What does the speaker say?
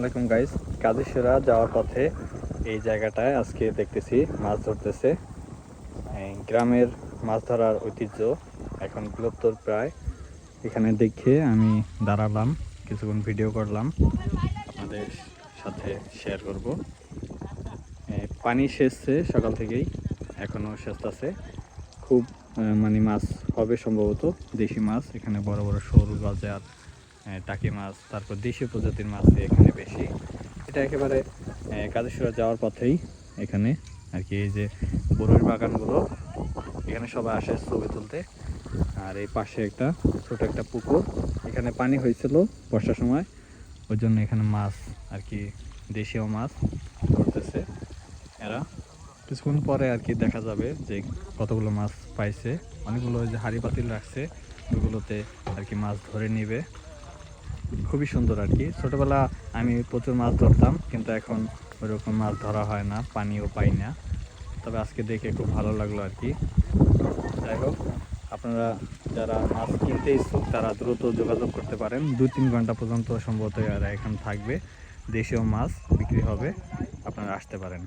আলাইকুম গাইস। কাজীসুরা যাওয়ার পথে এই জায়গাটায় আজকে দেখতেছি মাছ ধরতেছে। এই গ্রামের মাছ ধরার ঐতিহ্য এখন বিলুপ্ত প্রায়। এখানে দেখে আমি দাঁড়ালাম, কিছুক্ষণ ভিডিও করলাম, আপনাদের সাথে শেয়ার করব। পানি সেচছে সকাল থেকেই, এখনও সেচতেছে। খুব মানে মাছ হবে সম্ভবত, দেশি মাছ। এখানে বড় বড় শোল, গজার, টাকি মাছ, তারপর দেশীয় প্রজাতির মাছ এখানে বেশি। এটা একেবারে কাজীসুরা যাওয়ার পথেই এখানে আর কি। এই যে বরুইর বাগানগুলো, এখানে সবাই আসে ছবি তুলতে। আর এই পাশে একটা ছোট একটা পুকুর, এখানে পানি হয়েছিল বর্ষার সময়, ওই জন্য এখানে মাছ আর কি, দেশীয় মাছ ধরতেছে এরা। কিছুক্ষণ পরে আর কি দেখা যাবে যে কতগুলো মাছ পাইছে। অনেকগুলো যে হাঁড়ি পাতিল রাখছে, ওইগুলোতে আর কি মাছ ধরে নিবে। খুবই সুন্দর আর কি। ছোটবেলা আমি প্রচুর মাছ ধরতাম, কিন্তু এখন ওইরকম মাছ ধরা হয় না, পানিও পাই না। তবে আজকে দেখে খুব ভালো লাগলো আর কি। যাই হোক, আপনারা যারা মাছ কিনতে ইচ্ছুক তারা দ্রুত যোগাযোগ করতে পারেন। 2-3 ঘন্টা পর্যন্ত সম্ভবত এরা এখানে থাকবে, দেশীয় মাছ বিক্রি হবে, আপনারা আসতে পারেন।